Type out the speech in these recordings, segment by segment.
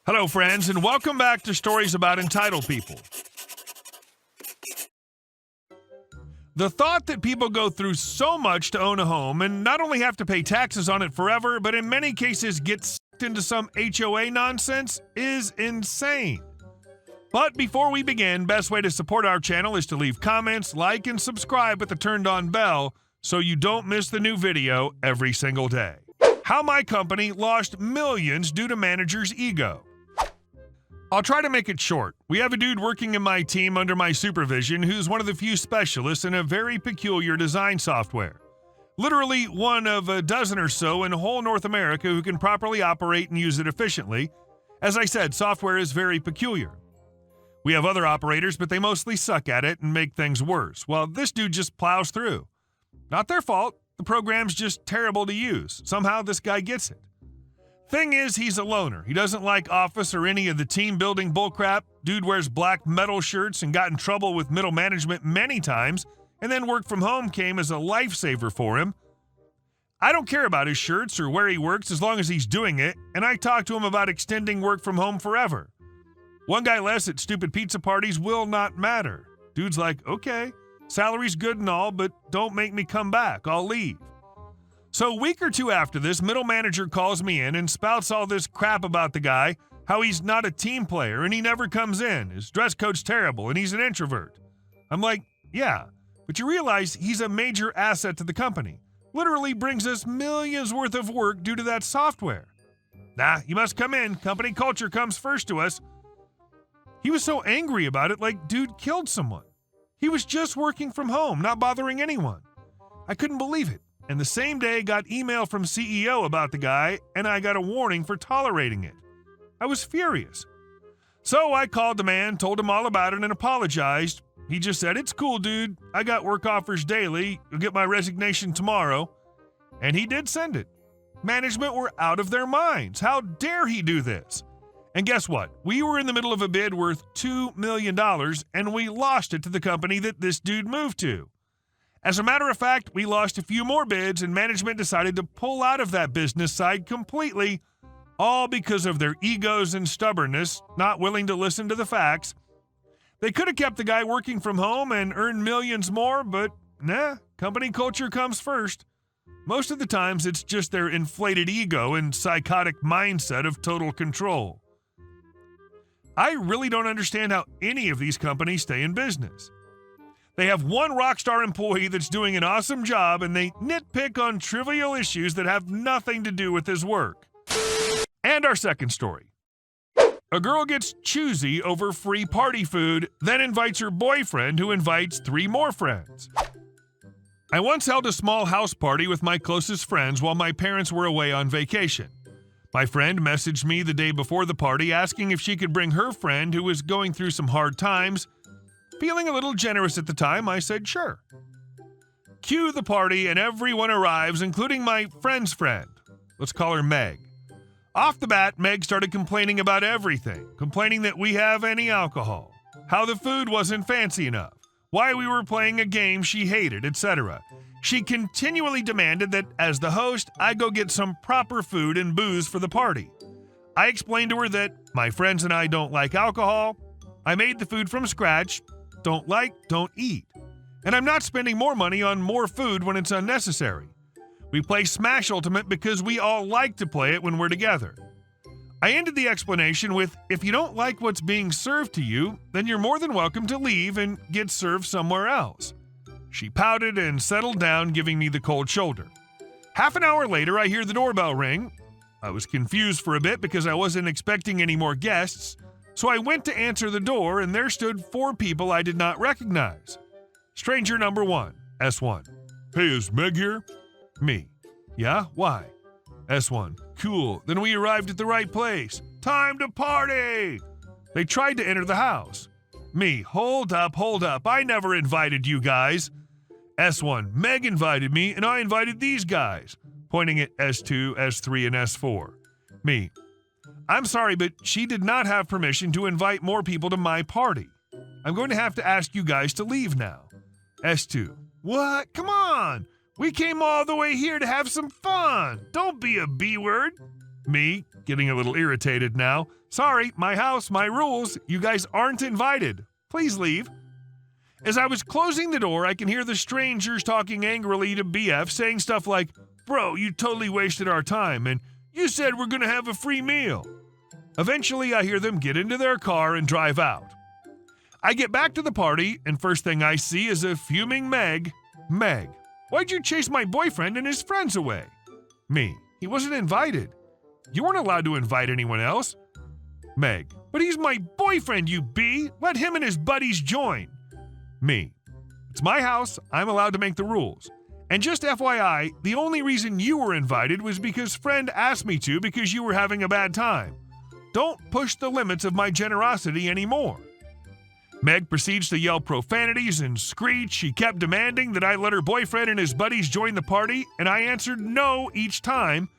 Hello, friends, and welcome back to Stories About Entitled People. The thought that people go through so much to own a home and not only have to pay taxes on it forever, but in many cases get sucked into some HOA nonsense is insane. But before we begin, best way to support our channel is to leave comments, like, and subscribe with the turned-on bell so you don't miss the new video every single day. How my company lost millions due to manager's ego. I'll try to make it short. We have a dude working in my team under my supervision who's one of the few specialists in a very peculiar design software. Literally one of a dozen or so in whole North America who can properly operate and use it efficiently. As I said, software is very peculiar. We have other operators, but they mostly suck at it and make things worse, while this dude just plows through. Not their fault. The program's just terrible to use. Somehow this guy gets it. Thing is, he's a loner. He doesn't like office or any of the team-building bullcrap. Dude wears black metal shirts and got in trouble with middle management many times, and then work from home came as a lifesaver for him. I don't care about his shirts or where he works as long as he's doing it, and I talk to him about extending work from home forever. One guy less at stupid pizza parties will not matter. Dude's like, okay, salary's good and all, but don't make me come back. I'll leave. So a week or two after this, middle manager calls me in and spouts all this crap about the guy, how he's not a team player and he never comes in, his dress code's terrible and he's an introvert. I'm like, yeah, but you realize he's a major asset to the company. Literally brings us millions worth of work due to that software. Nah, you must come in. Company culture comes first to us. He was so angry about it, like dude killed someone. He was just working from home, not bothering anyone. I couldn't believe it. And the same day got email from CEO about the guy, and I got a warning for tolerating it. I was furious. So I called the man, told him all about it, and apologized. He just said, it's cool, dude. I got work offers daily. You'll get my resignation tomorrow. And he did send it. Management were out of their minds. How dare he do this? And guess what? We were in the middle of a bid worth $2 million, and we lost it to the company that this dude moved to. As a matter of fact, we lost a few more bids and management decided to pull out of that business side completely, all because of their egos and stubbornness, not willing to listen to the facts. They could have kept the guy working from home and earned millions more, but nah, company culture comes first. Most of the times it's just their inflated ego and psychotic mindset of total control. I really don't understand how any of these companies stay in business. They have one rock star employee that's doing an awesome job, and they nitpick on trivial issues that have nothing to do with his work. And our second story. A girl gets choosy over free party food, then invites her boyfriend, who invites 3 more friends. I once held a small house party with my closest friends while my parents were away on vacation. My friend messaged me the day before the party asking if she could bring her friend who was going through some hard times. Feeling a little generous at the time, I said sure. Cue the party and everyone arrives, including my friend's friend. Let's call her Meg. Off the bat, Meg started complaining about everything, complaining that we have any alcohol, how the food wasn't fancy enough, why we were playing a game she hated, etc. She continually demanded that, as the host, I go get some proper food and booze for the party. I explained to her that my friends and I don't like alcohol, I made the food from scratch, don't like, don't eat. And I'm not spending more money on more food when it's unnecessary. We play Smash Ultimate because we all like to play it when we're together. I ended the explanation with, if you don't like what's being served to you, then you're more than welcome to leave and get served somewhere else. She pouted and settled down, giving me the cold shoulder. Half an hour later, I hear the doorbell ring. I was confused for a bit because I wasn't expecting any more guests. So I went to answer the door, and there stood 4 people I did not recognize. Stranger number 1, S1. Hey, is Meg here? Me. Yeah, why? S1. Cool, then we arrived at the right place. Time to party! They tried to enter the house. Me. Hold up, I never invited you guys. S1. Meg invited me, and I invited these guys. Pointing at S2, S3, and S4. Me. I'm sorry, but she did not have permission to invite more people to my party. I'm going to have to ask you guys to leave now. S2. What? Come on! We came all the way here to have some fun! Don't be a B-word! Me, getting a little irritated now. Sorry, my house, my rules. You guys aren't invited. Please leave. As I was closing the door, I can hear the strangers talking angrily to BF, saying stuff like, "Bro, you totally wasted our time, and you said we're gonna have a free meal." Eventually, I hear them get into their car and drive out. I get back to the party, and first thing I see is a fuming Meg. Meg, why'd you chase my boyfriend and his friends away? Me, he wasn't invited. You weren't allowed to invite anyone else. Meg, but he's my boyfriend, you B. Let him and his buddies join. Me, it's my house. I'm allowed to make the rules. And just FYI, the only reason you were invited was because friend asked me to because you were having a bad time. Don't push the limits of my generosity anymore. Meg proceeds to yell profanities and screech. She kept demanding that I let her boyfriend and his buddies join the party, and I answered no each time.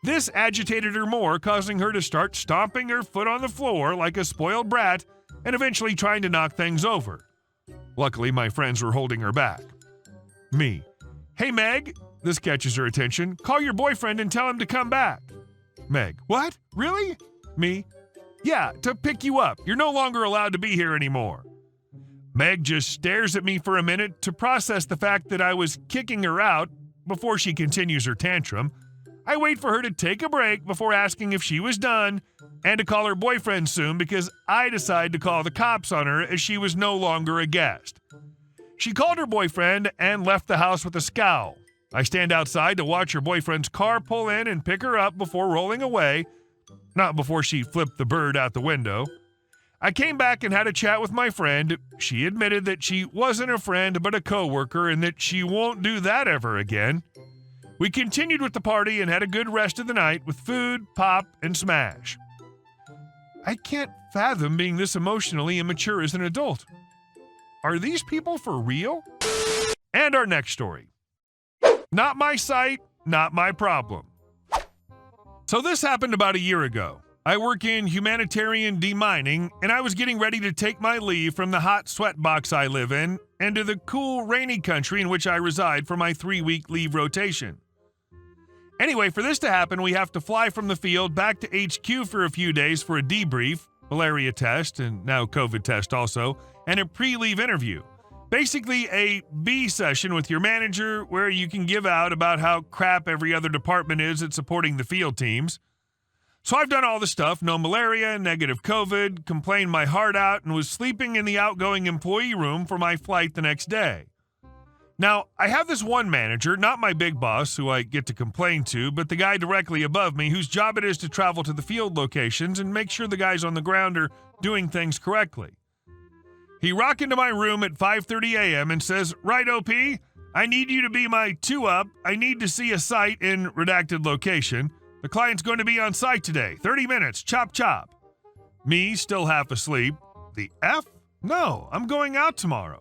This agitated her more, causing her to start stomping her foot on the floor like a spoiled brat and eventually trying to knock things over. Luckily, my friends were holding her back. Me, hey Meg, this catches her attention. Call your boyfriend and tell him to come back. Meg, what? Really? Me, yeah, to pick you up. You're no longer allowed to be here anymore. Meg just stares at me for a minute to process the fact that I was kicking her out before she continues her tantrum. I wait for her to take a break before asking if she was done and to call her boyfriend soon because I decide to call the cops on her as she was no longer a guest. She called her boyfriend and left the house with a scowl. I stand outside to watch her boyfriend's car pull in and pick her up before rolling away. Not before she flipped the bird out the window. I came back and had a chat with my friend. She admitted that she wasn't a friend but a coworker and that she won't do that ever again. We continued with the party and had a good rest of the night with food, pop, and smash. I can't fathom being this emotionally immature as an adult. Are these people for real? And our next story. Not my site, not my problem. So this happened about a year ago. I work in humanitarian demining, and I was getting ready to take my leave from the hot sweatbox I live in and to the cool, rainy country in which I reside for my 3-week leave rotation. Anyway, for this to happen, we have to fly from the field back to HQ for a few days for a debrief, malaria test, and now COVID test also, and a pre-leave interview. Basically a B session with your manager where you can give out about how crap every other department is at supporting the field teams. So I've done all the stuff, no malaria, negative COVID, complained my heart out, and was sleeping in the outgoing employee room for my flight the next day. Now, I have this one manager, not my big boss, who I get to complain to, but the guy directly above me, whose job it is to travel to the field locations and make sure the guys on the ground are doing things correctly. He rocked into my room at 5:30 a.m. and says, "Right, OP, I need you to be my 2-up. I need to see a site in redacted location. The client's going to be on site today. 30 minutes, chop chop." Me, still half asleep. The F? No, I'm going out tomorrow.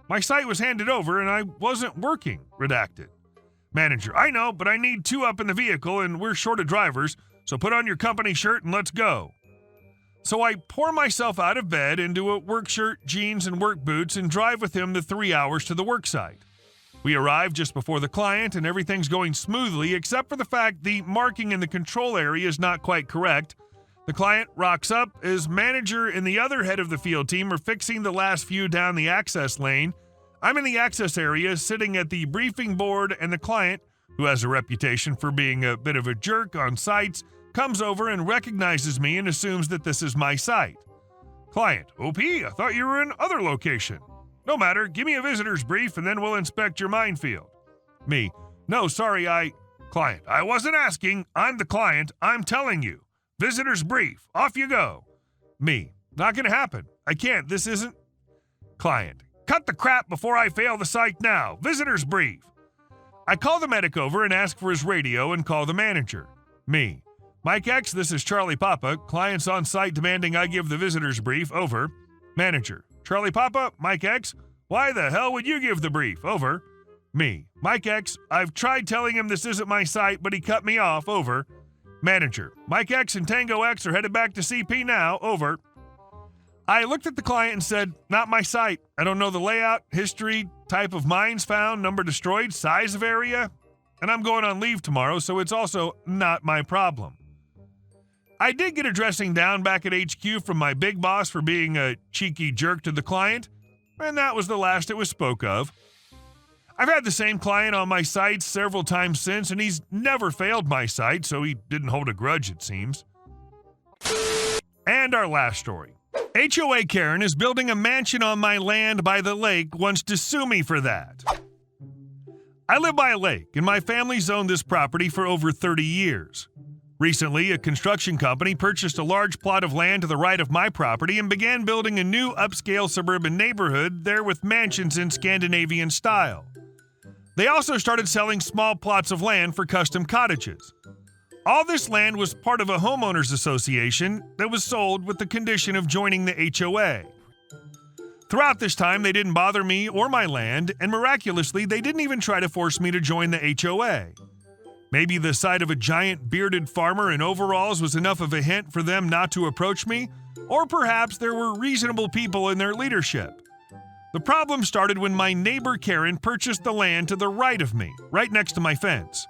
My site was handed over and I wasn't working. Redacted. Manager, I know, but I need 2-up in the vehicle and we're short of drivers, so put on your company shirt and let's go. So I pour myself out of bed into a work shirt, jeans, and work boots and drive with him the 3 hours to the work site. We arrive just before the client and everything's going smoothly except for the fact the marking in the control area is not quite correct. The client rocks up as manager and the other head of the field team are fixing the last few down the access lane. I'm in the access area sitting at the briefing board, and the client, who has a reputation for being a bit of a jerk on sites, comes over and recognizes me and assumes that this is my site. Client, OP, I thought you were in other location. No matter, give me a visitor's brief and then we'll inspect your minefield. Me, no, sorry, Client, I wasn't asking. I'm the client. I'm telling you. Visitor's brief. Off you go. Me, not gonna happen. I can't. This isn't. Client, cut the crap before I fail the site now. Visitor's brief. I call the medic over and ask for his radio and call the manager. Me, Mike X, this is Charlie Papa. Client's on site demanding I give the visitor's brief. Over. Manager, Charlie Papa, Mike X, why the hell would you give the brief? Over. Me, Mike X, I've tried telling him this isn't my site, but he cut me off. Over. Manager, Mike X and Tango X are headed back to CP now. Over. I looked at the client and said, not my site. I don't know the layout, history, type of mines found, number destroyed, size of area, and I'm going on leave tomorrow, so it's also not my problem. I did get a dressing down back at HQ from my big boss for being a cheeky jerk to the client, and that was the last it was spoke of. I've had the same client on my site several times since, and he's never failed my site, so he didn't hold a grudge, it seems. And our last story. HOA Karen is building a mansion on my land by the lake, wants to sue me for that. I live by a lake, and my family's owned this property for over 30 years. Recently, a construction company purchased a large plot of land to the right of my property and began building a new upscale suburban neighborhood there with mansions in Scandinavian style. They also started selling small plots of land for custom cottages. All this land was part of a homeowners association that was sold with the condition of joining the HOA. Throughout this time, they didn't bother me or my land, and miraculously, they didn't even try to force me to join the HOA. Maybe the sight of a giant bearded farmer in overalls was enough of a hint for them not to approach me, or perhaps there were reasonable people in their leadership. The problem started when my neighbor Karen purchased the land to the right of me, right next to my fence.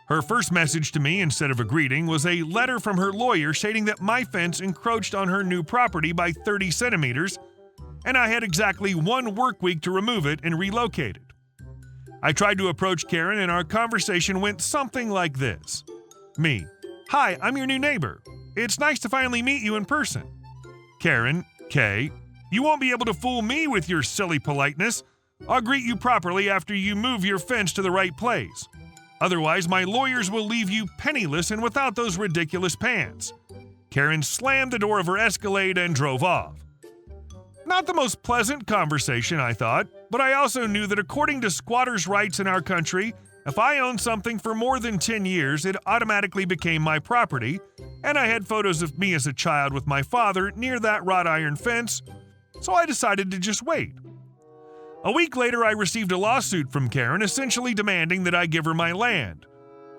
Her first message to me, instead of a greeting, was a letter from her lawyer stating that my fence encroached on her new property by 30 centimeters, and I had exactly 1 work week to remove it and relocate it. I tried to approach Karen, and our conversation went something like this. Me: "Hi, I'm your new neighbor. It's nice to finally meet you in person." Karen: "K, you won't be able to fool me with your silly politeness. I'll greet you properly after you move your fence to the right place. Otherwise, my lawyers will leave you penniless and without those ridiculous pants." Karen slammed the door of her Escalade and drove off. Not the most pleasant conversation, I thought, but I also knew that according to squatters' rights in our country, if I owned something for more than 10 years, it automatically became my property, and I had photos of me as a child with my father near that wrought iron fence, so I decided to just wait. A week later, I received a lawsuit from Karen essentially demanding that I give her my land.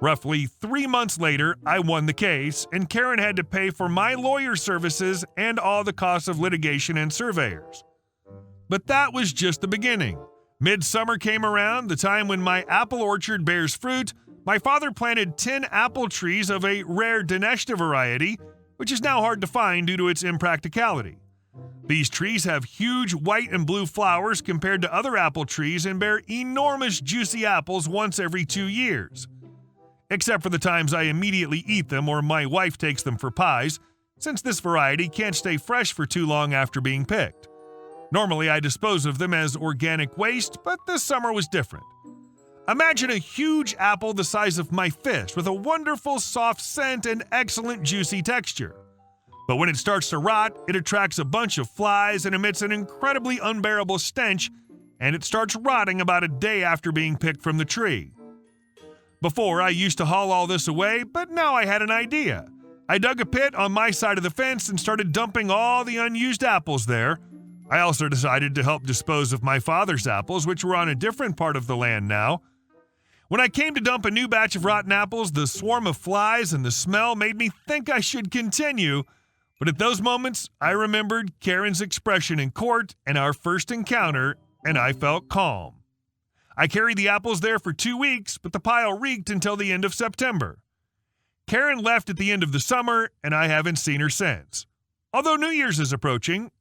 Roughly 3 months later, I won the case, and Karen had to pay for my lawyer services and all the costs of litigation and surveyors. But that was just the beginning. Midsummer came around, the time when my apple orchard bears fruit. My father planted 10 apple trees of a rare Dineshta variety, which is now hard to find due to its impracticality. These trees have huge white and blue flowers compared to other apple trees and bear enormous juicy apples once every 2 years. Except for the times I immediately eat them or my wife takes them for pies, since this variety can't stay fresh for too long after being picked. Normally I dispose of them as organic waste, but this summer was different. Imagine a huge apple the size of my fist with a wonderful soft scent and excellent juicy texture. But when it starts to rot, it attracts a bunch of flies and emits an incredibly unbearable stench, and it starts rotting about a day after being picked from the tree. Before, I used to haul all this away, but now I had an idea. I dug a pit on my side of the fence and started dumping all the unused apples there. I also decided to help dispose of my father's apples, which were on a different part of the land now. When I came to dump a new batch of rotten apples, the swarm of flies and the smell made me think I should continue. But at those moments, I remembered Karen's expression in court and our first encounter, and I felt calm. I carried the apples there for 2 weeks, but the pile reeked until the end of September. Karen left at the end of the summer, and I haven't seen her since. Although New Year's is approaching.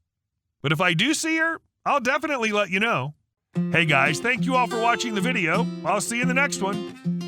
But if I do see her, I'll definitely let you know. Hey guys, thank you all for watching the video. I'll see you in the next one.